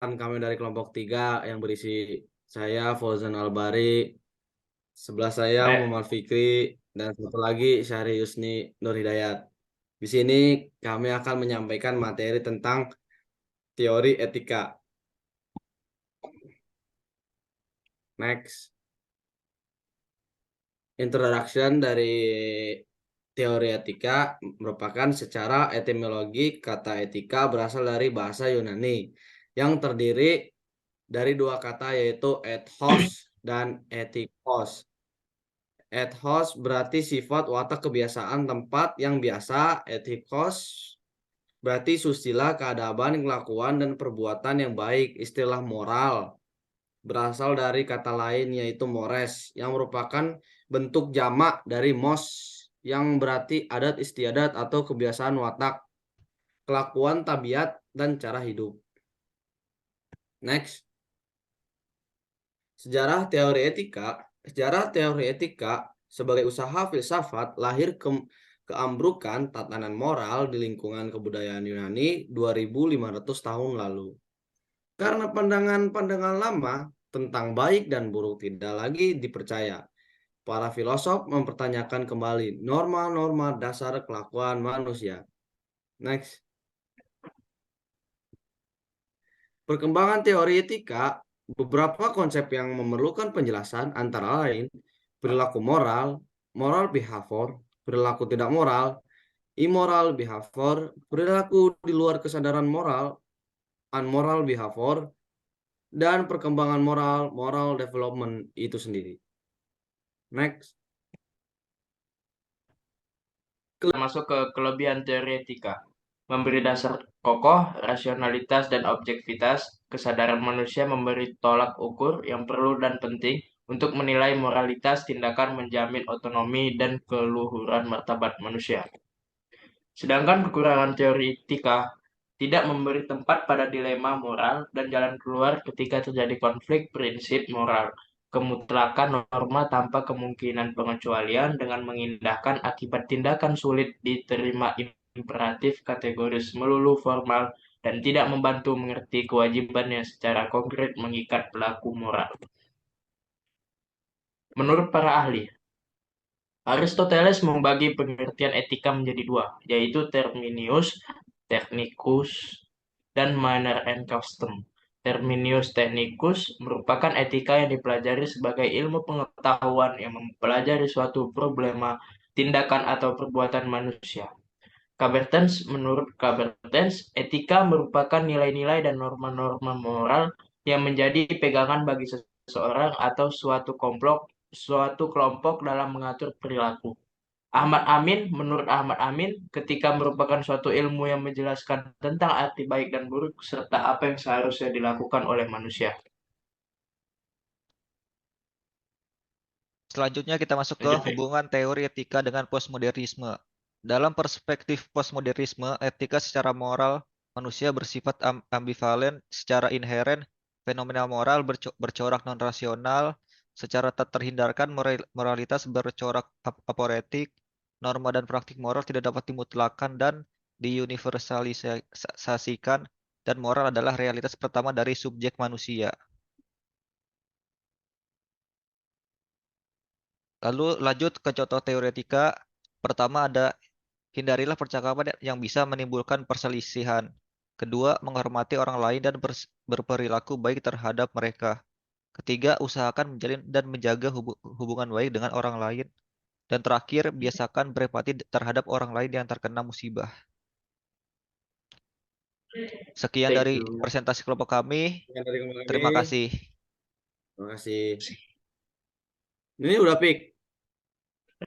Kami dari kelompok 3 yang berisi saya Fauzan Albari, sebelah saya Baik, Muhammad Fikri, dan satu lagi Syahri Yusni Nur Hidayat. Di sini kami akan menyampaikan materi tentang teori etika. Next, introduction dari teori etika merupakan secara etimologi kata etika berasal dari bahasa Yunani yang terdiri dari dua kata yaitu ethos dan etikos. Ethos berarti sifat watak kebiasaan tempat yang biasa. Etikos berarti susila keadaban, kelakuan, dan perbuatan yang baik. Istilah moral berasal dari kata lain yaitu mores yang merupakan bentuk jamak dari mos yang berarti adat istiadat atau kebiasaan watak, kelakuan, tabiat, dan cara hidup. Next, sejarah teori etika. Sejarah teori etika sebagai usaha filsafat lahir keambrukan tatanan moral di lingkungan kebudayaan Yunani 2500 tahun lalu. Karena pandangan-pandangan lama tentang baik dan buruk tidak lagi dipercaya, para filosof mempertanyakan kembali norma-norma dasar kelakuan manusia. Next, perkembangan teori etika, beberapa konsep yang memerlukan penjelasan antara lain perilaku moral, moral behavior, perilaku tidak moral, immoral behavior, perilaku di luar kesadaran moral, unmoral behavior, dan perkembangan moral, moral development itu sendiri. Next. masuk ke kelebihan teori etika. Memberi dasar kokoh, rasionalitas, dan objektivitas, kesadaran manusia memberi tolak ukur yang perlu dan penting untuk menilai moralitas tindakan menjamin otonomi dan keluhuran martabat manusia. Sedangkan kekurangan teori etika tidak memberi tempat pada dilema moral dan jalan keluar ketika terjadi konflik prinsip moral, kemutlakan norma tanpa kemungkinan pengecualian dengan mengindahkan akibat tindakan sulit diterima imperatif kategoris melulu formal dan tidak membantu mengerti kewajibannya secara konkret mengikat pelaku moral. Menurut para ahli, Aristoteles membagi pengertian etika menjadi dua, yaitu terminus, technicus, dan manner and custom. Terminus technicus merupakan etika yang dipelajari sebagai ilmu pengetahuan yang mempelajari suatu problema, tindakan atau perbuatan manusia. Menurut Kabertens, etika merupakan nilai-nilai dan norma-norma moral yang menjadi pegangan bagi seseorang atau suatu kelompok dalam mengatur perilaku. Menurut Ahmad Amin, ketika merupakan suatu ilmu yang menjelaskan tentang arti baik dan buruk serta apa yang seharusnya dilakukan oleh manusia. Selanjutnya kita masuk ke Lanjut, Pak. hubungan teori etika dengan postmodernisme. Dalam perspektif postmodernisme, etika secara moral manusia bersifat ambivalen secara inheren, fenomena moral bercorak non-rasional, secara tak terhindarkan moralitas bercorak aporetik, norma dan praktik moral tidak dapat dimutlakan dan diuniversalisasikan, dan moral adalah realitas pertama dari subjek manusia. Lalu lanjut ke contoh teoretika. Pertama ada hindarilah percakapan yang bisa menimbulkan perselisihan. Kedua, menghormati orang lain dan berperilaku baik terhadap mereka. Ketiga, usahakan menjalin dan menjaga hubungan baik dengan orang lain. Dan terakhir, biasakan berempati terhadap orang lain yang terkena musibah. Sekian Thank dari you. presentasi kelompok kami. Sekian dari kami. Terima kasih. Terima kasih. Ini udah pick.